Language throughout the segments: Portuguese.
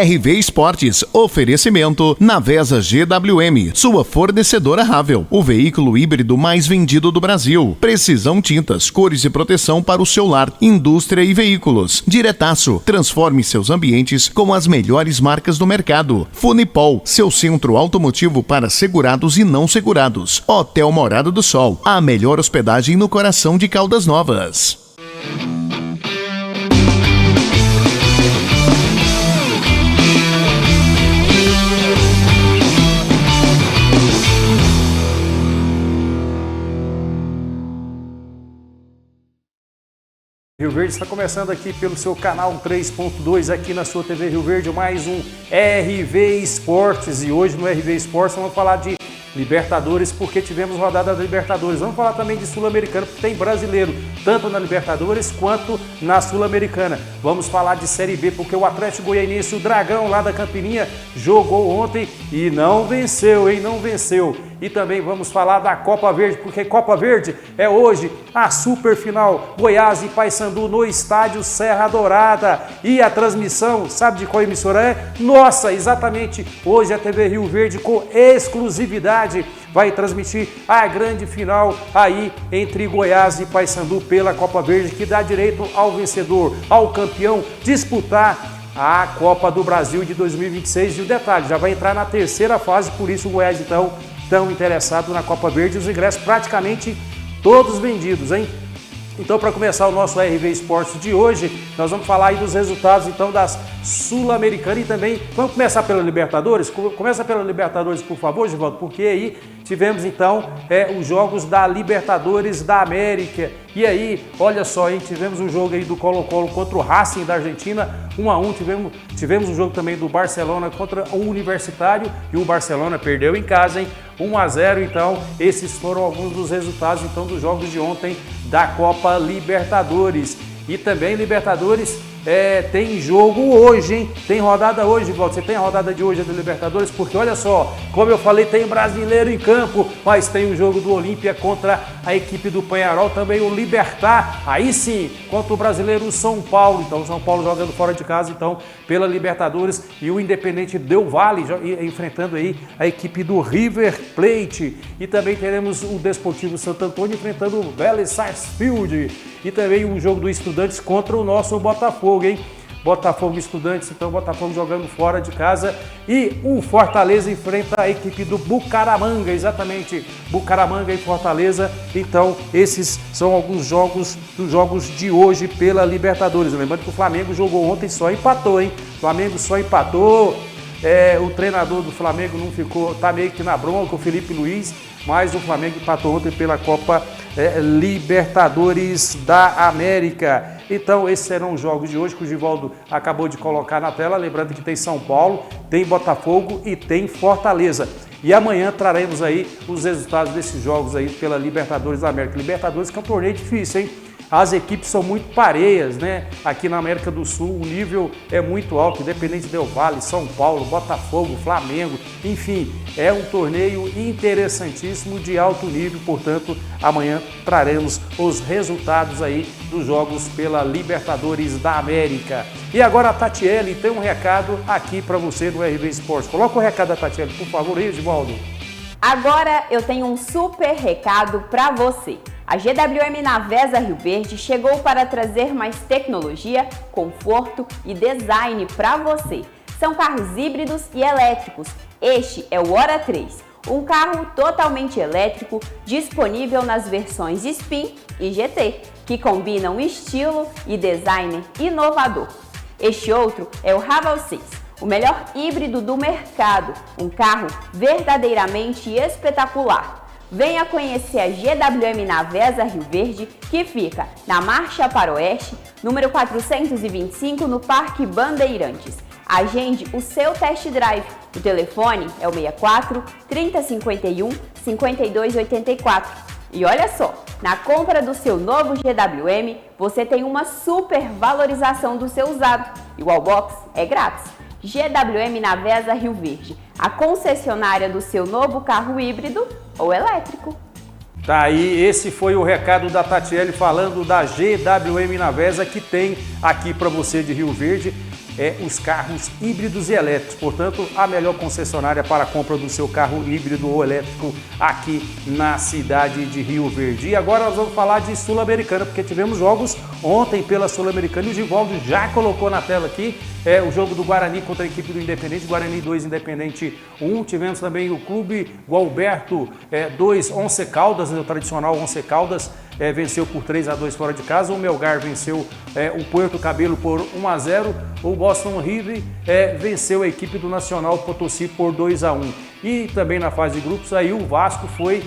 RV Esportes, oferecimento Navesa GWM, sua fornecedora Ravel, o veículo híbrido mais vendido do Brasil. Precisão Tintas, cores e proteção para o seu lar, indústria e veículos. Diretaço, transforme seus ambientes com as melhores marcas do mercado. Funipol, seu centro automotivo para segurados e não segurados. Hotel Morada do Sol, a melhor hospedagem no coração de Caldas Novas. Rio Verde está começando aqui pelo seu canal 3.2 aqui na sua TV Rio Verde, mais um RV Esportes. E hoje no RV Esportes vamos falar de Libertadores, porque tivemos rodada da Libertadores. Vamos falar também de Sul-Americana, porque tem brasileiro, tanto na Libertadores quanto na Sul-Americana. Vamos falar de Série B, porque o Atlético Goianiense, o Dragão lá da Campininha, jogou ontem e não venceu, hein? Não venceu. E também vamos falar da Copa Verde, porque Copa Verde é hoje a super final, Goiás e Paysandu no estádio Serra Dourada. E a transmissão, sabe de qual emissora é? Nossa, exatamente, hoje a TV Rio Verde com exclusividade vai transmitir a grande final aí entre Goiás e Paysandu pela Copa Verde, que dá direito ao vencedor, ao campeão, disputar a Copa do Brasil de 2026. E o detalhe, já vai entrar na terceira fase, por isso o Goiás então tão interessado na Copa Verde, os ingressos praticamente todos vendidos, hein? Então, para começar o nosso RV Esportes de hoje, nós vamos falar aí dos resultados então das Sul-Americanas e também vamos começar pela Libertadores. Começa pela Libertadores, por favor, Givaldo, porque aí tivemos então os jogos da Libertadores da América. E aí, olha só, hein, tivemos um jogo aí do Colo-Colo contra o Racing da Argentina, 1-1. Tivemos um jogo também do Barcelona contra o Universitário e o Barcelona perdeu em casa, hein? 1-0. Então, esses foram alguns dos resultados então dos jogos de ontem da Copa Libertadores. E também Libertadores tem jogo hoje, hein? Tem rodada hoje, Walter. Você tem a rodada de hoje da Libertadores? Porque olha só, como eu falei, tem brasileiro em campo, mas tem o jogo do Olímpia contra a equipe do Penharol, também o Libertad, aí sim, contra o brasileiro São Paulo. Então o São Paulo jogando fora de casa, então, pela Libertadores, e o Independente Del Valle enfrentando aí a equipe do River Plate. E também teremos o Desportivo Santo Antônio enfrentando o Vélez Sarsfield. E também o jogo do Estudantes contra o nosso Botafogo, hein? Botafogo e Estudantes, então Botafogo jogando fora de casa. E o Fortaleza enfrenta a equipe do Bucaramanga, exatamente, Bucaramanga e Fortaleza. Então esses são alguns jogos dos jogos de hoje pela Libertadores. Lembrando que o Flamengo jogou ontem e só empatou, hein? O Flamengo só empatou. O treinador do Flamengo não ficou, tá meio que na bronca, o Felipe Luiz, mas o Flamengo empatou ontem pela Copa Libertadores da América. Então esses serão os jogos de hoje que o Givaldo acabou de colocar na tela, lembrando que tem São Paulo, tem Botafogo e tem Fortaleza. E amanhã traremos aí os resultados desses jogos aí pela Libertadores da América. Libertadores que é um torneio difícil, hein? As equipes são muito pareias, né? Aqui na América do Sul o nível é muito alto, Independente Del Valle, São Paulo, Botafogo, Flamengo, enfim, é um torneio interessantíssimo de alto nível, portanto, amanhã traremos os resultados aí dos jogos pela Libertadores da América. E agora a Tatiele tem um recado aqui para você no RV Esportes. Coloca o recado da Tatiele, por favor, aí, Edivaldo. Agora eu tenho um super recado para você. A GWM Navesa Rio Verde chegou para trazer mais tecnologia, conforto e design para você. São carros híbridos e elétricos. Este é o Hora 3, um carro totalmente elétrico disponível nas versões Spin e GT, que combinam estilo e design inovador. Este outro é o Raval 6, o melhor híbrido do mercado, um carro verdadeiramente espetacular. Venha conhecer a GWM Navesa Rio Verde, que fica na Marcha para Oeste, número 425, no Parque Bandeirantes. Agende o seu test drive. O telefone é o 64 3051 5284. E olha só, na compra do seu novo GWM, você tem uma super valorização do seu usado. E o Wallbox é grátis. GWM Navesa Rio Verde, a concessionária do seu novo carro híbrido ou elétrico. Tá aí, esse foi o recado da Tatiele falando da GWM Navesa, que tem aqui para você de Rio Verde os carros híbridos e elétricos. Portanto, a melhor concessionária para a compra do seu carro híbrido ou elétrico aqui na cidade de Rio Verde. E agora nós vamos falar de Sul-Americana, porque tivemos jogos ontem pela Sul-Americana e o Givaldo já colocou na tela aqui o jogo do Guarani contra a equipe do Independente, Guarani 2, Independente 1. Tivemos também o Clube Gualberto 2, Once Caldas, o tradicional Once Caldas, venceu por 3-2 fora de casa. O Melgar venceu o Puerto Cabelo por 1-0. O Boston River venceu a equipe do Nacional Potosí por 2-1. E também na fase de grupos, aí o Vasco foi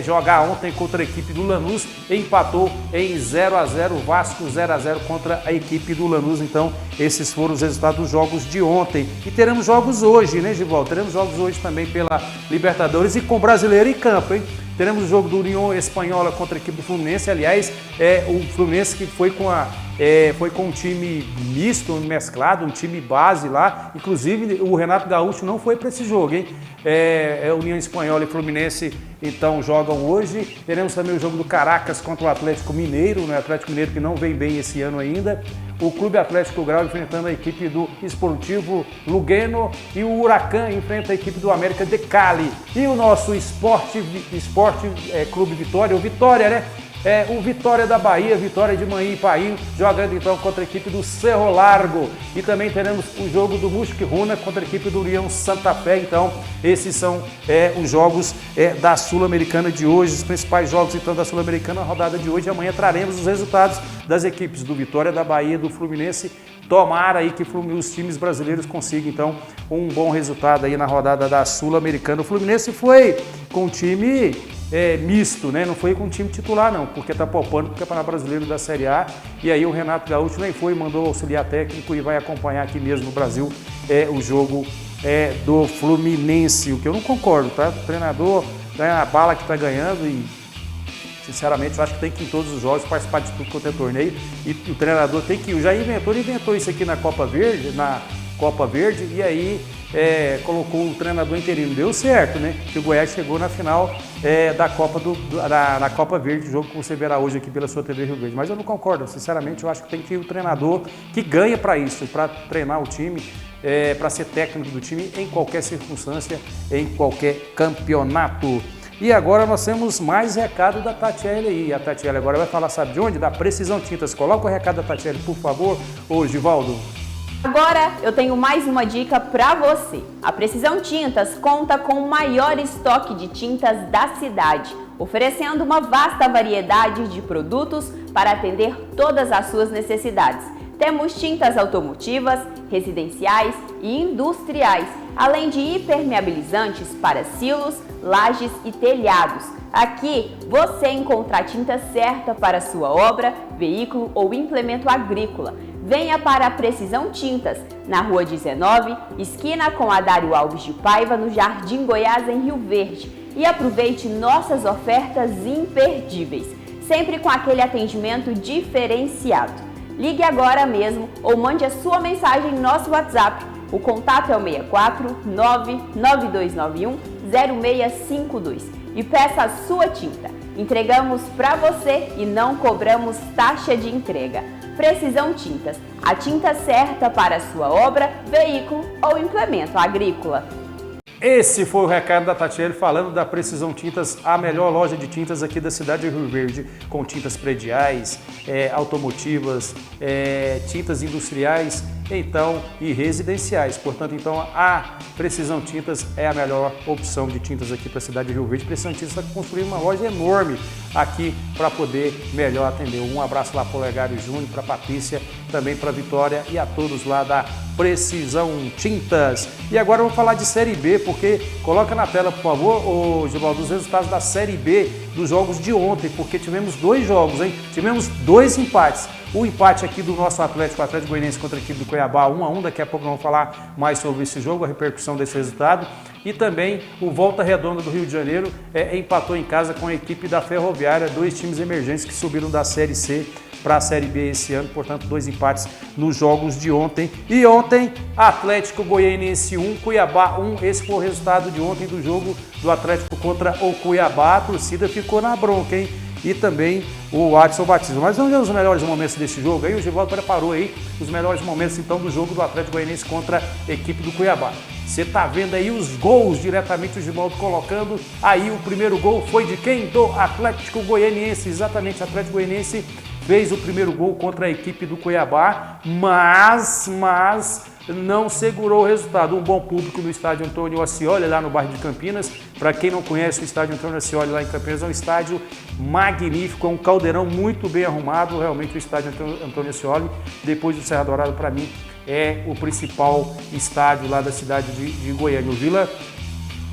jogar ontem contra a equipe do Lanús, empatou em 0-0, o Vasco 0-0 contra a equipe do Lanús. Então, esses foram os resultados dos jogos de ontem. E teremos jogos hoje, né, Givaldo? Teremos jogos hoje também pela Libertadores e com brasileiro em campo, hein? Teremos o jogo do União Espanhola contra a equipe do Fluminense. Aliás, o Fluminense que foi com um time misto, mesclado, um time base lá. Inclusive, o Renato Gaúcho não foi para esse jogo, hein? União Espanhola e Fluminense, então, jogam hoje. Teremos também o jogo do Caracas contra o Atlético Mineiro, né? Atlético Mineiro que não vem bem esse ano ainda. O Clube Atlético Grau enfrentando a equipe do Esportivo Lugano e o Huracan enfrenta a equipe do América de Cali. E o nosso Esporte Clube Vitória, o Vitória, né? O Vitória da Bahia, Vitória de Manhã e Paim, jogando então contra a equipe do Cerro Largo. E também teremos o jogo do Musque Runa contra a equipe do União Santa Fé. Então, esses são os jogos da Sul-Americana de hoje, os principais jogos então da Sul-Americana, a rodada de hoje. Amanhã traremos os resultados das equipes do Vitória da Bahia e do Fluminense. Tomara aí que os times brasileiros consigam então um bom resultado aí na rodada da Sul-Americana. O Fluminense foi com um time misto, né? Não foi com o time titular não, porque está poupando para o Campeonato Brasileiro da Série A. E aí o Renato Gaúcho nem foi, mandou auxiliar técnico e vai acompanhar aqui mesmo no Brasil o jogo do Fluminense, o que eu não concordo, tá? O treinador ganha a bala que está ganhando e sinceramente eu acho que tem que ir em todos os jogos participar de tudo quanto é torneio e o treinador tem que ir. Já inventou isso aqui na Copa Verde, e aí colocou o treinador interino. Deu certo, né? Que o Goiás chegou na final da Copa Verde, jogo que você verá hoje aqui pela sua TV Rio Verde. Mas eu não concordo, sinceramente, eu acho que tem que ir o treinador que ganha para isso, para treinar o time, para ser técnico do time em qualquer circunstância, em qualquer campeonato. E agora nós temos mais recado da Tatiele aí. A Tatiele agora vai falar, sabe de onde? Da Precisão Tintas. Coloca o recado da Tatiele, por favor, ô Givaldo. Agora eu tenho mais uma dica para você. A Precisão Tintas conta com o maior estoque de tintas da cidade, oferecendo uma vasta variedade de produtos para atender todas as suas necessidades. Temos tintas automotivas, residenciais e industriais, além de impermeabilizantes para silos, lajes e telhados. Aqui você encontra a tinta certa para a sua obra, veículo ou implemento agrícola. Venha para a Precisão Tintas, na Rua 19, esquina com Adário Alves de Paiva, no Jardim Goiás, em Rio Verde. E aproveite nossas ofertas imperdíveis, sempre com aquele atendimento diferenciado. Ligue agora mesmo ou mande a sua mensagem em nosso WhatsApp. O contato é o 64 99291 0652 e peça a sua tinta. Entregamos para você e não cobramos taxa de entrega. Precisão Tintas, a tinta certa para a sua obra, veículo ou implemento agrícola. Esse foi o recado da Tatiele falando da Precisão Tintas, a melhor loja de tintas aqui da cidade de Rio Verde, com tintas prediais, automotivas, tintas industriais, então, e residenciais. Portanto, então, a Precisão Tintas é a melhor opção de tintas aqui para a cidade de Rio Verde. Precisão Tintas está construindo uma loja enorme aqui para poder melhor atender. Um abraço lá para o Legário Júnior, para a Patrícia, também para a Vitória e a todos lá da Precisão Tintas. E agora vamos falar de Série B, porque coloca na tela, por favor, Givaldo, os resultados da Série B dos jogos de ontem, porque tivemos 2 jogos, hein? Tivemos 2 empates. O empate aqui do nosso Atlético Goianiense contra a equipe do Cuiabá, 1-1. Daqui a pouco nós vamos falar mais sobre esse jogo, a repercussão desse resultado. E também o Volta Redonda do Rio de Janeiro empatou em casa com a equipe da Ferroviária, 2 times emergentes que subiram da Série C para a Série B esse ano, portanto 2 empates nos jogos de ontem. E ontem, Atlético Goianiense 1, Cuiabá 1, esse foi o resultado de ontem do jogo do Atlético contra o Cuiabá. A torcida ficou na bronca, hein? e também o Adson Batista. Mas vamos ver os melhores momentos desse jogo aí. O Givaldo preparou aí os melhores momentos então do jogo do Atlético Goianiense contra a equipe do Cuiabá. Você tá vendo aí os gols diretamente, o Givaldo colocando. Aí o primeiro gol foi de quem? Do Atlético Goianiense. Exatamente, o Atlético Goianiense fez o primeiro gol contra a equipe do Cuiabá, mas não segurou o resultado. Um bom público no estádio Antônio Ascioli, lá no bairro de Campinas. Para quem não conhece o estádio Antônio Ascioli lá em Campinas, é um estádio magnífico, é um caldeirão muito bem arrumado. Realmente o estádio Antônio Ascioli, depois do Serra Dourada, para mim, é o principal estádio lá da cidade de Goiânia. O Vila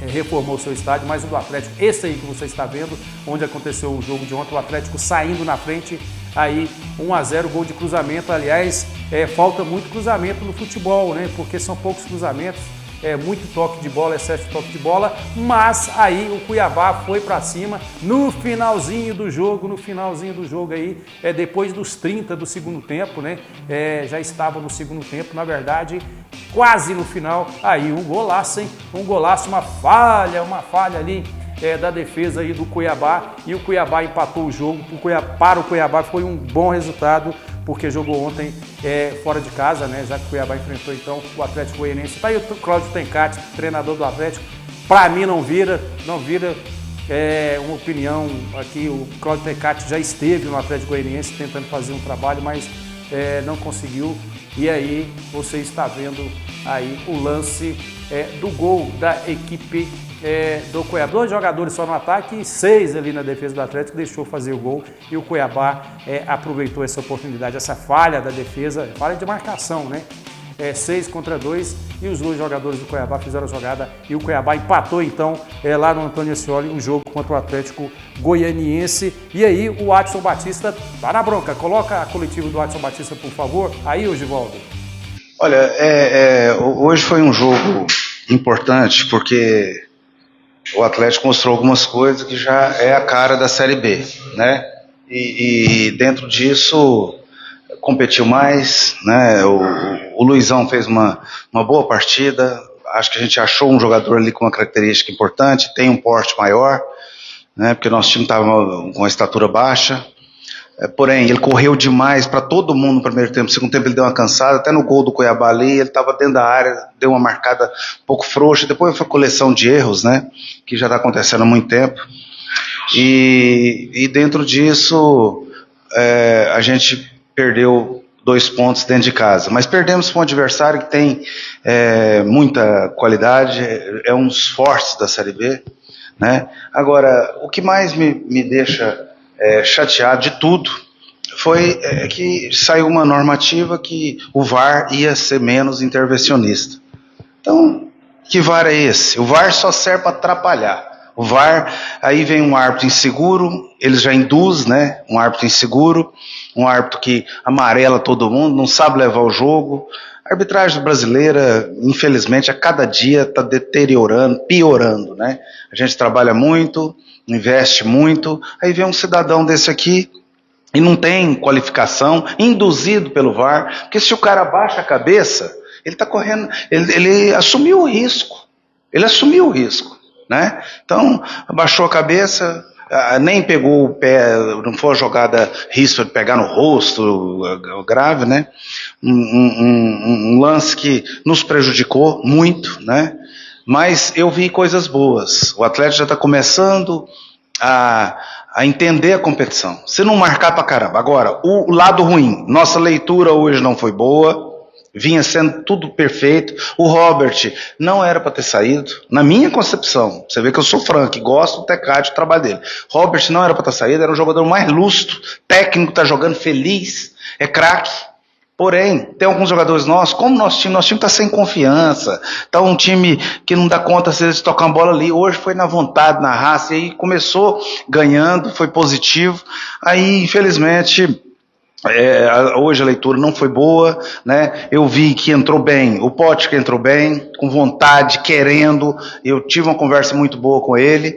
reformou seu estádio, mas o do Atlético, esse aí que você está vendo, onde aconteceu o jogo de ontem, o Atlético saindo na frente, aí 1-0, gol de cruzamento. Aliás, falta muito cruzamento no futebol, né? Porque são poucos cruzamentos, muito toque de bola, excesso de toque de bola, mas aí o Cuiabá foi para cima no finalzinho do jogo aí, depois dos 30 do segundo tempo, né? Já estava no segundo tempo, na verdade, quase no final, aí um golaço, hein? Um golaço, uma falha ali da defesa aí do Cuiabá, e o Cuiabá empatou o jogo. Para o Cuiabá foi um bom resultado, porque jogou ontem fora de casa, né? Já que o Cuiabá enfrentou então o Atlético Goianiense. Tá aí o Cláudio Tencati, treinador do Atlético. Para mim não vira uma opinião aqui. O Cláudio Tencati já esteve no Atlético Goianiense tentando fazer um trabalho, mas não conseguiu. E aí você está vendo aí o lance do gol da equipe do Cuiabá. 2 jogadores só no ataque e 6 ali na defesa do Atlético, deixou fazer o gol, e o Cuiabá aproveitou essa oportunidade, essa falha da defesa, falha de marcação, né? 6 contra 2, e os 2 jogadores do Cuiabá fizeram a jogada, e o Cuiabá empatou então lá no Antônio Ascioli o jogo contra o Atlético Goianiense. E aí o Adson Batista tá na bronca. Coloca a coletiva do Adson Batista, por favor, aí, Givaldo. Olha, hoje foi um jogo importante, porque o Atlético mostrou algumas coisas que já é a cara da Série B, né? E dentro disso competiu mais, né? O Luizão fez uma boa partida. Acho que a gente achou um jogador ali com uma característica importante, tem um porte maior, né? Porque nosso time estava com uma estatura baixa. Porém, ele correu demais para todo mundo no primeiro tempo. No segundo tempo ele deu uma cansada, até no gol do Cuiabá ali, ele estava dentro da área, deu uma marcada um pouco frouxa. Depois foi coleção de erros, né? Que já está acontecendo há muito tempo. E dentro disso, a gente perdeu 2 pontos dentro de casa. Mas perdemos para um adversário que tem muita qualidade, é um dos fortes da Série B, né? Agora, o que mais me deixa chateado de tudo foi que saiu uma normativa que o VAR ia ser menos intervencionista. Então, que VAR é esse? O VAR só serve para atrapalhar. O VAR, aí vem um árbitro inseguro, eles já induz, né? Um árbitro inseguro, um árbitro que amarela todo mundo, não sabe levar o jogo. A arbitragem brasileira, infelizmente, a cada dia está deteriorando, piorando, né? A gente trabalha muito, investe muito, aí vem um cidadão desse aqui e não tem qualificação, induzido pelo VAR, porque se o cara abaixa a cabeça, ele está correndo, ele assumiu o risco, né? Então, abaixou a cabeça, nem pegou o pé, não foi uma jogada risco de pegar no rosto, grave, né? Um lance que nos prejudicou muito, né? Mas eu vi coisas boas. O Atlético já está começando a entender a competição. Se não marcar pra caramba. Agora, o lado ruim, nossa leitura hoje não foi boa, vinha sendo tudo perfeito. O Robert não era para ter saído, na minha concepção. Você vê que eu sou franco, gosto do Tencati, do trabalho dele. Robert não era para ter saído, era um jogador mais lúcido, técnico, tá jogando feliz, é craque. Porém, tem alguns jogadores nossos, como nosso time está sem confiança, está um time que não dá conta se eles tocar uma bola ali. Hoje foi na vontade, na raça, e aí começou ganhando, foi positivo. Aí, infelizmente, hoje a leitura não foi boa, né? Eu vi que entrou bem, o Pote que entrou bem, com vontade, querendo. Eu tive uma conversa muito boa com ele.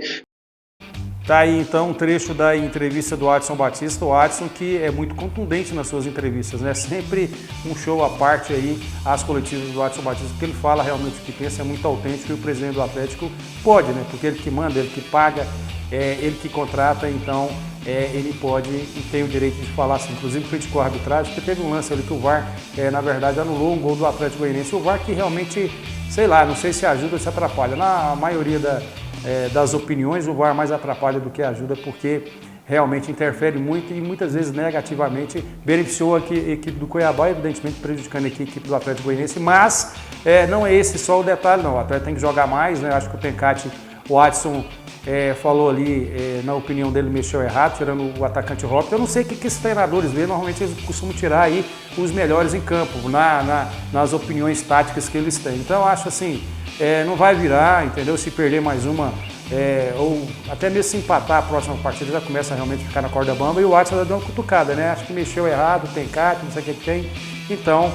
Tá aí então um trecho da entrevista do Adson Batista, o Adson que é muito contundente nas suas entrevistas, né? Sempre um show à parte aí, as coletivas do Adson Batista, porque ele fala realmente o que pensa, é muito autêntico, e o presidente do Atlético pode, né? Porque ele que manda, ele que paga, ele que contrata, então ele pode e tem o direito de falar assim, inclusive criticou a arbitragem, porque teve um lance ali que o VAR, na verdade, anulou um gol do Atlético Goianiense. O VAR que realmente, sei lá, não sei se ajuda ou se atrapalha. Na maioria das opiniões, o VAR mais atrapalha do que ajuda, porque realmente interfere muito e muitas vezes negativamente beneficiou a equipe do Cuiabá, evidentemente prejudicando aqui a equipe do Atlético Goianiense, mas não é esse só o detalhe, não. O Atlético tem que jogar mais, né? Acho que o Tencati, o Adson falou ali, na opinião dele, mexeu errado, tirando o atacante Robson. Eu não sei o que esses treinadores vê, normalmente eles costumam tirar aí os melhores em campo, nas opiniões táticas que eles têm. Então eu acho assim, não vai virar, entendeu? Se perder mais uma, ou até mesmo se empatar a próxima partida, já começa a realmente ficar na corda bamba, e o Watson já deu uma cutucada, né? Acho que mexeu errado, tem Cátia, não sei o que tem. Então,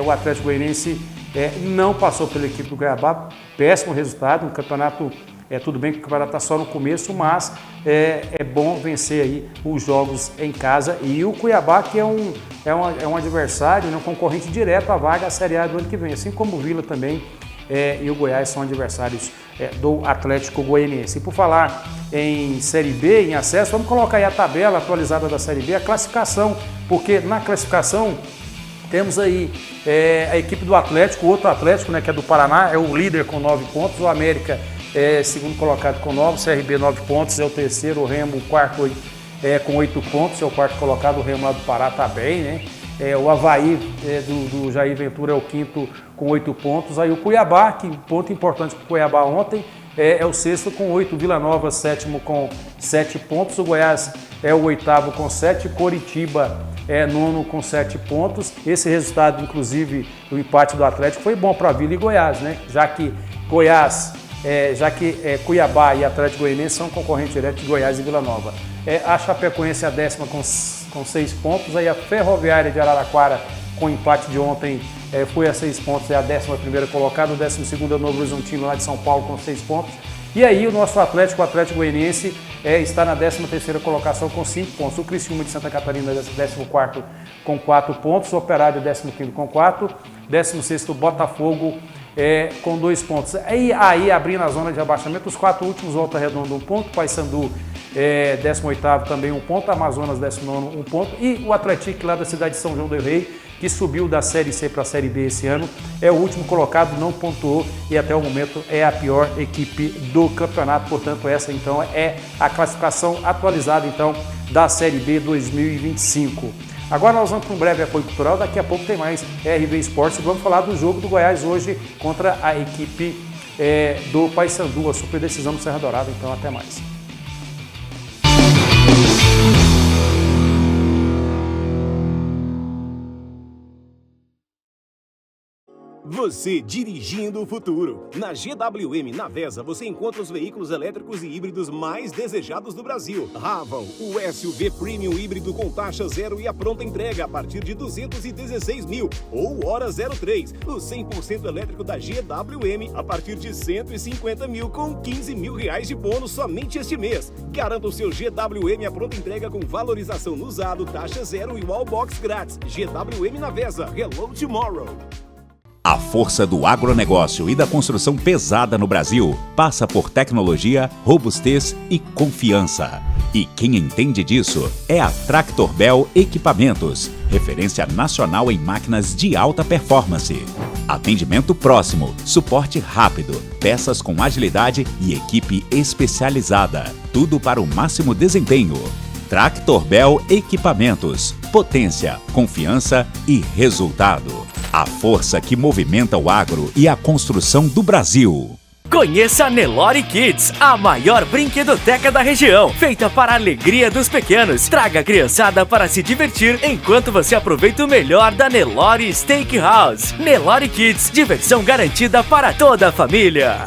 o Atlético Goianiense não passou pela equipe do Cuiabá, péssimo resultado, um campeonato, tudo bem que o campeonato está só no começo, mas é bom vencer aí os jogos em casa, e o Cuiabá, que é um adversário, um concorrente direto à vaga à Série A do ano que vem, assim como o Vila também, e o Goiás são adversários do Atlético Goianiense. E por falar em Série B, em acesso, vamos colocar aí a tabela atualizada da Série B, a classificação, porque na classificação temos aí a equipe do Atlético, o outro Atlético, né, que é do Paraná, é o líder com 9 pontos, o América segundo colocado com 9, CRB 9 pontos, é o terceiro, o Remo o quarto com 8 pontos, é o quarto colocado, o Remo lá do Pará está bem, né? O Avaí do Jair Ventura é o quinto com 8 pontos. Aí o Cuiabá, que ponto importante para o Cuiabá ontem, é o sexto com 8. Vila Nova, sétimo com 7 pontos. O Goiás é o oitavo com 7. Coritiba nono com 7 pontos. Esse resultado, inclusive, o empate do Atlético foi bom para Vila e Goiás, né? Já que Cuiabá e Atlético Goianiense são concorrentes diretos de Goiás e Vila Nova. A Chapecoense é a décima com 6 pontos, aí a Ferroviária de Araraquara, com o empate de ontem, foi a 6 pontos, é a 11ª colocada, o 12º é o Novo Horizontino lá de São Paulo com 6 pontos, e aí o nosso Atlético, o Atlético Goianiense, está na 13ª colocação com 5 pontos, o Criciúma de Santa Catarina é 14º com 4 pontos, o Operário 15º com 4, 16º Botafogo com 2 pontos. Aí abrindo a zona de abaixamento, os 4 últimos, Volta Redonda 1 ponto, Paysandu 18º também 1 ponto, Amazonas 19º 1 ponto, e o Atlético lá da cidade de São João del Rei, que subiu da Série C para a Série B esse ano, é o último colocado, não pontuou e até o momento é a pior equipe do campeonato. Portanto, essa então é a classificação atualizada então da Série B 2025. Agora nós vamos para um breve apoio cultural, daqui a pouco tem mais RV Esportes e vamos falar do jogo do Goiás hoje contra a equipe do Paysandu, a super decisão do Serra Dourada. Então até mais. Você dirigindo o futuro. Na GWM Navesa você encontra os veículos elétricos e híbridos mais desejados do Brasil. Raval, o SUV Premium híbrido com taxa zero e a pronta entrega a partir de 216 mil. Ou Hora 03, o 100% elétrico da GWM a partir de 150 mil com 15 mil reais de bônus somente este mês. Garanta o seu GWM a pronta entrega com valorização no usado, taxa zero e wallbox grátis. GWM Navesa, Hello Tomorrow. A força do agronegócio e da construção pesada no Brasil passa por tecnologia, robustez e confiança. E quem entende disso é a Tractor Bell Equipamentos, referência nacional em máquinas de alta performance. Atendimento próximo, suporte rápido, peças com agilidade e equipe especializada. Tudo para o máximo desempenho. Tractor Bell Equipamentos. Potência, confiança e resultado. A força que movimenta o agro e a construção do Brasil. Conheça a Nelore Kids, a maior brinquedoteca da região, feita para a alegria dos pequenos. Traga a criançada para se divertir enquanto você aproveita o melhor da Nelore Steakhouse. Nelore Kids, diversão garantida para toda a família.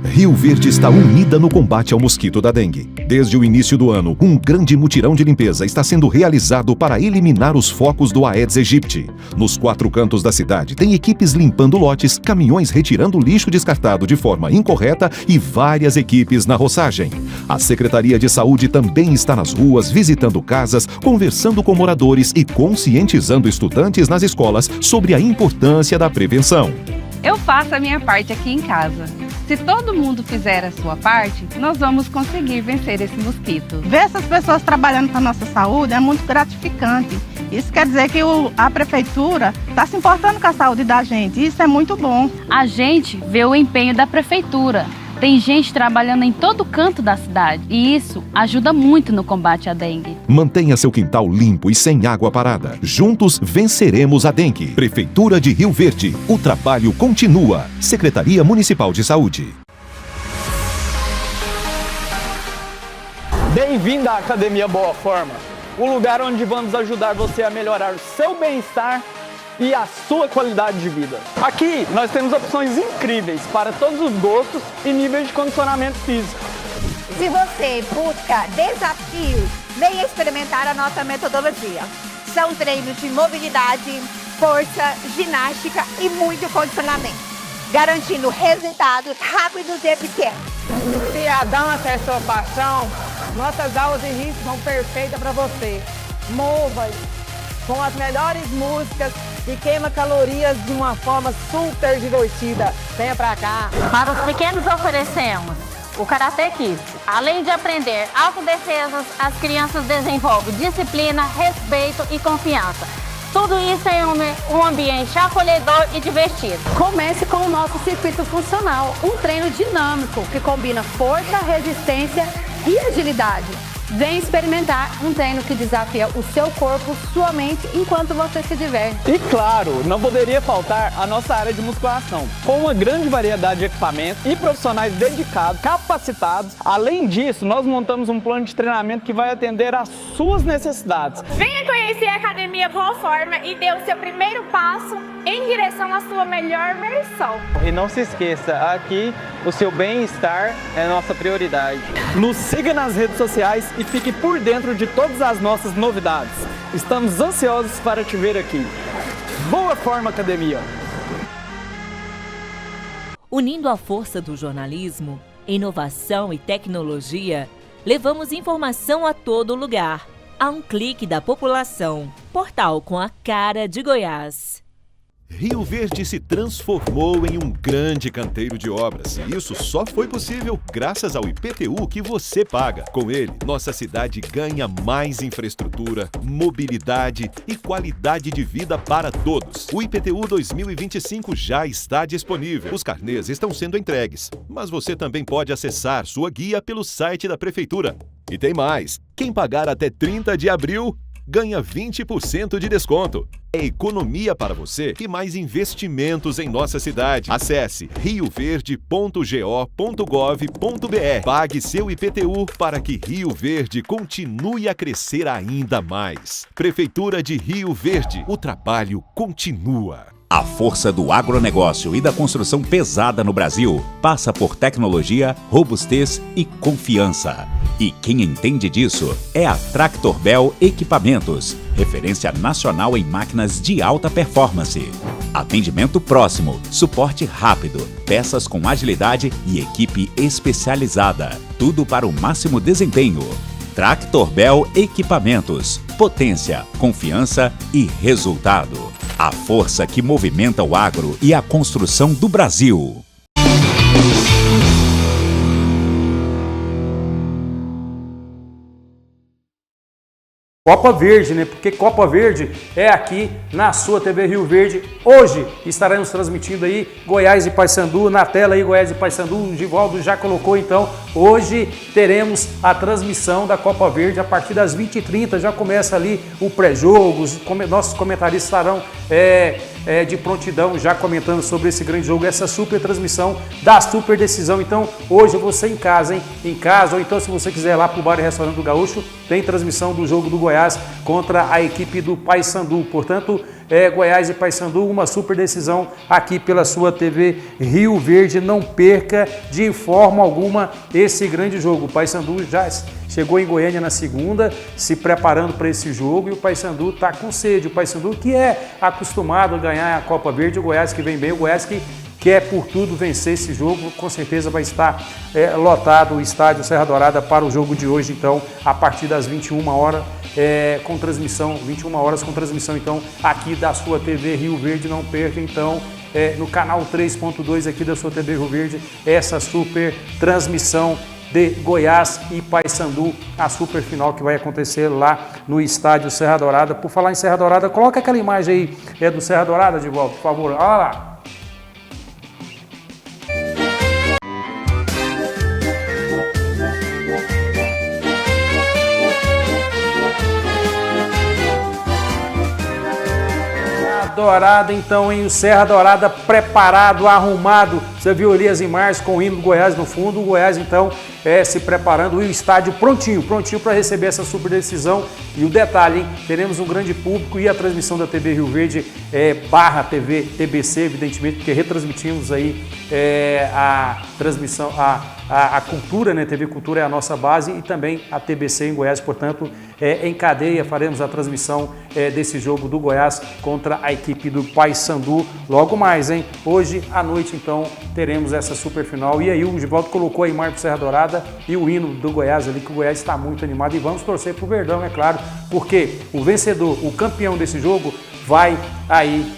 Rio Verde está unida no combate ao mosquito da dengue. Desde o início do ano, um grande mutirão de limpeza está sendo realizado para eliminar os focos do Aedes aegypti. Nos 4 cantos da cidade, tem equipes limpando lotes, caminhões retirando lixo descartado de forma incorreta e várias equipes na roçagem. A Secretaria de Saúde também está nas ruas, visitando casas, conversando com moradores e conscientizando estudantes nas escolas sobre a importância da prevenção. Eu faço a minha parte aqui em casa. Se todo mundo fizer a sua parte, nós vamos conseguir vencer esse mosquito. Ver essas pessoas trabalhando para a nossa saúde é muito gratificante. Isso quer dizer que a prefeitura está se importando com a saúde da gente. Isso é muito bom. A gente vê o empenho da prefeitura. Tem gente trabalhando em todo canto da cidade e isso ajuda muito no combate à dengue. Mantenha seu quintal limpo e sem água parada. Juntos venceremos a dengue. Prefeitura de Rio Verde. O trabalho continua. Secretaria Municipal de Saúde. Bem-vindo à Academia Boa Forma, o lugar onde vamos ajudar você a melhorar o seu bem-estar e a sua qualidade de vida. Aqui nós temos opções incríveis para todos os gostos e níveis de condicionamento físico. Se você busca desafios, venha experimentar a nossa metodologia. São treinos de mobilidade, força, ginástica e muito condicionamento, garantindo resultados rápidos e eficientes. Se a dança é sua paixão, nossas aulas de ritmo são perfeitas para você. Mova com as melhores músicas e queima calorias de uma forma super divertida. Venha pra cá. Para os pequenos oferecemos o Karate Kids. Além de aprender autodefesas, as crianças desenvolvem disciplina, respeito e confiança. Tudo isso em um ambiente acolhedor e divertido. Comece com o nosso circuito funcional, um treino dinâmico que combina força, resistência e agilidade. Vem experimentar um treino que desafia o seu corpo, sua mente, enquanto você se diverte. E claro, não poderia faltar a nossa área de musculação, com uma grande variedade de equipamentos e profissionais dedicados, capacitados. Além disso, nós montamos um plano de treinamento que vai atender às suas necessidades. Venha conhecer a Academia Boa Forma e dê o seu primeiro passo em direção à sua melhor versão. E não se esqueça, aqui o seu bem-estar é nossa prioridade. Nos siga nas redes sociais e fique por dentro de todas as nossas novidades. Estamos ansiosos para te ver aqui. Boa Forma Academia! Unindo a força do jornalismo, inovação e tecnologia, levamos informação a todo lugar, a um clique da população. Portal com a cara de Goiás. Rio Verde se transformou em um grande canteiro de obras. E isso só foi possível graças ao IPTU que você paga. Com ele, nossa cidade ganha mais infraestrutura, mobilidade e qualidade de vida para todos. O IPTU 2025 já está disponível. Os carnês estão sendo entregues, mas você também pode acessar sua guia pelo site da Prefeitura. E tem mais! Quem pagar até 30 de abril ganha 20% de desconto. É economia para você e mais investimentos em nossa cidade. Acesse rioverde.go.gov.br. Pague seu IPTU para que Rio Verde continue a crescer ainda mais. Prefeitura de Rio Verde, o trabalho continua. A força do agronegócio e da construção pesada no Brasil passa por tecnologia, robustez e confiança. E quem entende disso é a Tractor Bell Equipamentos, referência nacional em máquinas de alta performance. Atendimento próximo, suporte rápido, peças com agilidade e equipe especializada. Tudo para o máximo desempenho. Tractor Bell Equipamentos. Potência, confiança e resultado. A força que movimenta o agro e a construção do Brasil. Copa Verde, né? Porque Copa Verde é aqui na sua TV Rio Verde. Hoje estaremos transmitindo aí Goiás e Paysandu na tela aí, Goiás e Paysandu. O Givaldo já colocou, então hoje teremos a transmissão da Copa Verde a partir das 20h30. Já começa ali o pré-jogo, nossos comentaristas estarão de prontidão já comentando sobre esse grande jogo, essa super transmissão da super decisão. Então hoje você em casa, hein? Em casa, ou então se você quiser ir lá pro Bar e Restaurante do Gaúcho, tem transmissão do jogo do Goiás contra a equipe do Paysandu. Portanto, Goiás e Paysandu, uma super decisão aqui pela sua TV Rio Verde. Não perca de forma alguma esse grande jogo. O Paysandu já chegou em Goiânia na segunda, se preparando para esse jogo, e o Paysandu está com sede. O Paysandu que é acostumado a ganhar a Copa Verde, o Goiás que vem bem, o Goiás que quer por tudo vencer esse jogo, com certeza vai estar lotado o estádio Serra Dourada para o jogo de hoje, então, a partir das 21 horas, com transmissão, 21 horas com transmissão, então, aqui da sua TV Rio Verde. Não perca, então, no canal 3.2 aqui da sua TV Rio Verde, essa super transmissão de Goiás e Paysandu, a super final que vai acontecer lá no estádio Serra Dourada. Por falar em Serra Dourada, coloca aquela imagem aí do Serra Dourada de volta, por favor. Olha lá. Dourada, então, hein? O Serra Dourada preparado, arrumado. Você viu ali as imagens com o hino do Goiás no fundo. O Goiás, então, se preparando e o estádio prontinho para receber essa super decisão. E o detalhe, hein? Teremos um grande público e a transmissão da TV Rio Verde barra TV TBC, evidentemente, porque retransmitimos aí a transmissão, a Cultura, né? TV Cultura é a nossa base e também a TBC em Goiás, portanto, em cadeia faremos a transmissão desse jogo do Goiás contra a equipe do Paysandu. Logo mais, hein? Hoje à noite, então, teremos essa super final. E aí o Givaldo colocou a imagem do Serra Dourada e o hino do Goiás ali, que o Goiás está muito animado. E vamos torcer pro Verdão, é claro, porque o vencedor, o campeão desse jogo, vai aí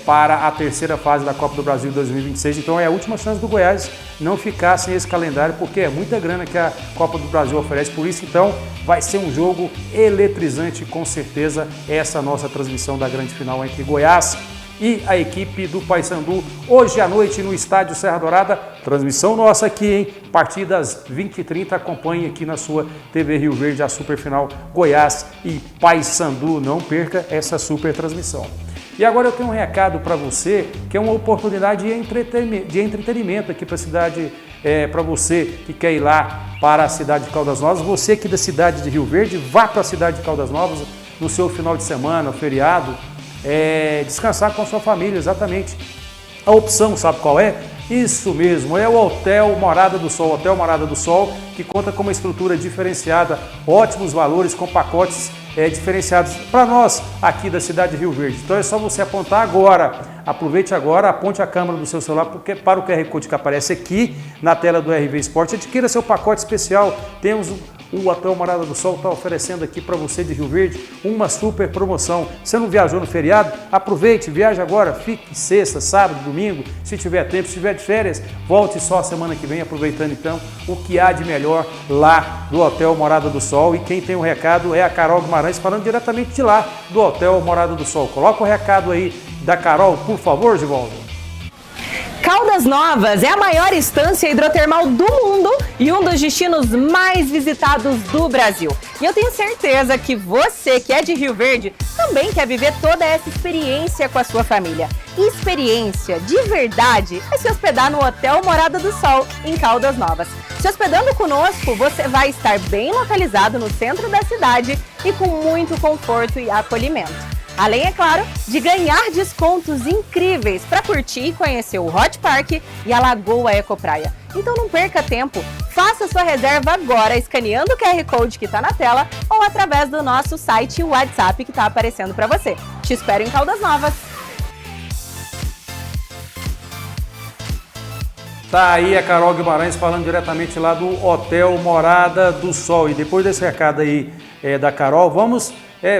para a terceira fase da Copa do Brasil 2026. Então é a última chance do Goiás não ficar sem esse calendário, porque é muita grana que a Copa do Brasil oferece. Por isso, então, vai ser um jogo eletrizante, com certeza, essa nossa transmissão da grande final entre Goiás e a equipe do Paysandu, hoje à noite no estádio Serra Dourada. Transmissão nossa aqui, hein? A partir das 20h30, acompanhe aqui na sua TV Rio Verde a super final Goiás e Paysandu. Não perca essa super transmissão. E agora eu tenho um recado para você, que é uma oportunidade de entretenimento aqui para a cidade, para você que quer ir lá para a cidade de Caldas Novas. Você aqui da cidade de Rio Verde, vá para a cidade de Caldas Novas no seu final de semana, feriado, descansar com a sua família, exatamente. A opção, sabe qual é? Isso mesmo, é o Hotel Morada do Sol. Hotel Morada do Sol, que conta com uma estrutura diferenciada, ótimos valores, com pacotes diferenciados para nós aqui da cidade de Rio Verde. Então é só você apontar agora, aproveite agora, aponte a câmera do seu celular para o QR Code que aparece aqui na tela do RV Esporte. Adquira seu pacote especial. Temos o Hotel Morada do Sol está oferecendo aqui para você de Rio Verde uma super promoção. Você não viajou no feriado? Aproveite, viaje agora, fique sexta, sábado, domingo, se tiver tempo, se tiver de férias, volte só a semana que vem, aproveitando então o que há de melhor lá do Hotel Morada do Sol. E quem tem o recado é a Carol Guimarães, falando diretamente de lá, do Hotel Morada do Sol. Coloca o recado aí da Carol, por favor, Givaldo. Caldas Novas é a maior estância hidrotermal do mundo e um dos destinos mais visitados do Brasil. E eu tenho certeza que você que é de Rio Verde também quer viver toda essa experiência com a sua família. E experiência de verdade é se hospedar no Hotel Morada do Sol, em Caldas Novas. Se hospedando conosco, você vai estar bem localizado no centro da cidade e com muito conforto e acolhimento. Além, é claro, de ganhar descontos incríveis para curtir e conhecer o Hot Park e a Lagoa Ecopraia. Então não perca tempo, faça sua reserva agora escaneando o QR Code que está na tela ou através do nosso site e WhatsApp que está aparecendo para você. Te espero em Caldas Novas. Tá aí a Carol Guimarães falando diretamente lá do Hotel Morada do Sol. E depois desse recado aí da Carol, vamos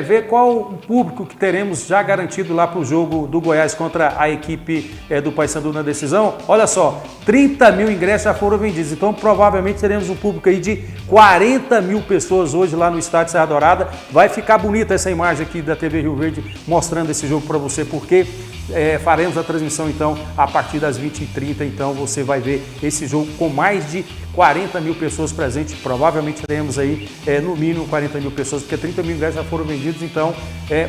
ver qual o público que teremos já garantido lá para o jogo do Goiás contra a equipe do Paysandu na decisão. Olha só, 30 mil ingressos já foram vendidos, então provavelmente teremos um público aí de 40 mil pessoas hoje lá no estádio Serra Dourada. Vai ficar bonita essa imagem aqui da TV Rio Verde mostrando esse jogo para você, porque faremos a transmissão então a partir das 20h30, então você vai ver esse jogo com mais de 40 mil pessoas presentes. Provavelmente teremos aí no mínimo 40 mil pessoas, porque 30 mil ingressos já foram vendidos, então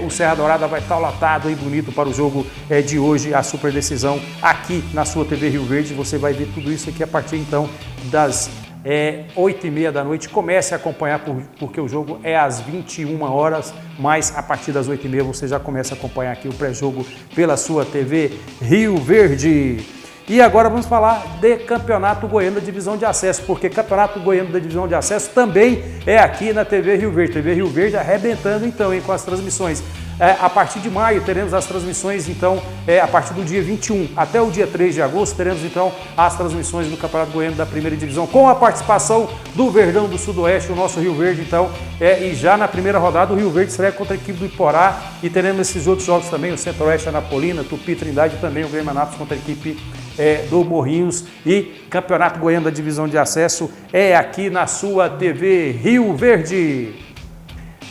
o Serra Dourada vai estar lotado e bonito para o jogo de hoje, a super decisão aqui na sua TV Rio Verde. Você vai ver tudo isso aqui a partir então das 8h30 da noite. Comece a acompanhar porque o jogo é às 21 horas, mas a partir das 8h30 você já começa a acompanhar aqui o pré-jogo pela sua TV Rio Verde. E agora vamos falar de Campeonato Goiano da Divisão de Acesso, porque Campeonato Goiano da Divisão de Acesso também é aqui na TV Rio Verde. TV Rio Verde arrebentando então com as transmissões A partir de maio teremos as transmissões, então, a partir do dia 21 até o dia 3 de agosto, teremos então as transmissões do Campeonato Goiano da Primeira Divisão, com a participação do Verdão do Sudoeste, o nosso Rio Verde, então, e já na primeira rodada o Rio Verde estreia contra a equipe do Iporá, e teremos esses outros jogos também, o Centro-Oeste, Anapolina, Tupi, Trindade e também o Grêmio Anápolis contra a equipe do Morrinhos. E Campeonato Goiano da Divisão de Acesso é aqui na sua TV Rio Verde.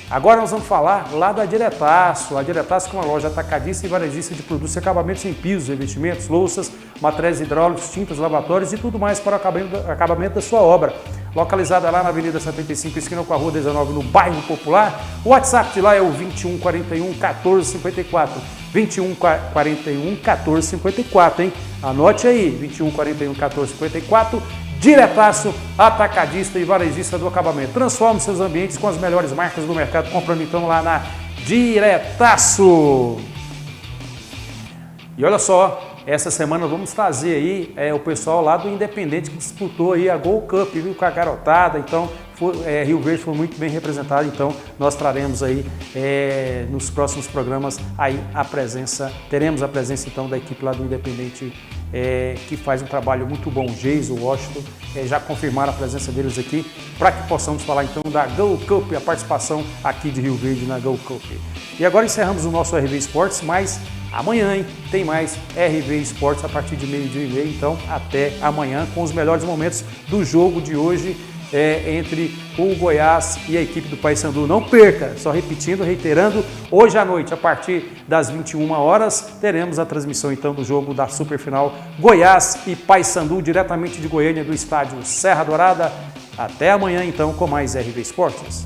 Agora nós vamos falar lá da Diretaço. A Diretaço é uma loja atacadista e varejista de produtos e acabamentos em pisos, revestimentos, louças, materiais hidráulicos, tintas, lavatórios e tudo mais para o acabamento da sua obra. Localizada lá na Avenida 75, esquina com a Rua 19, no bairro Popular. O WhatsApp de lá é o 2141 1454. 2141 1454, hein? Anote aí, 2141 1454. Diretaço, atacadista e varejista do acabamento. Transforme seus ambientes com as melhores marcas do mercado, comprando então lá na Diretaço. E olha só, essa semana vamos trazer aí o pessoal lá do Independente que disputou aí a Gold Cup, viu, com a garotada. Então, Rio Verde foi muito bem representado, então nós traremos aí nos próximos programas aí teremos a presença então da equipe lá do Independente, que faz um trabalho muito bom, Geiso, Washington, já confirmaram a presença deles aqui, para que possamos falar então da Gold Cup, a participação aqui de Rio Verde na Gold Cup. E agora encerramos o nosso RV Esportes, mas amanhã, hein, tem mais RV Esportes a partir de 12h30, então até amanhã com os melhores momentos do jogo de hoje, entre o Goiás e a equipe do Paysandu. Não perca, só repetindo, reiterando, hoje à noite, a partir das 21 horas, teremos a transmissão então do jogo da Superfinal Goiás e Paysandu, diretamente de Goiânia, do estádio Serra Dourada. Até amanhã então com mais RV Esportes.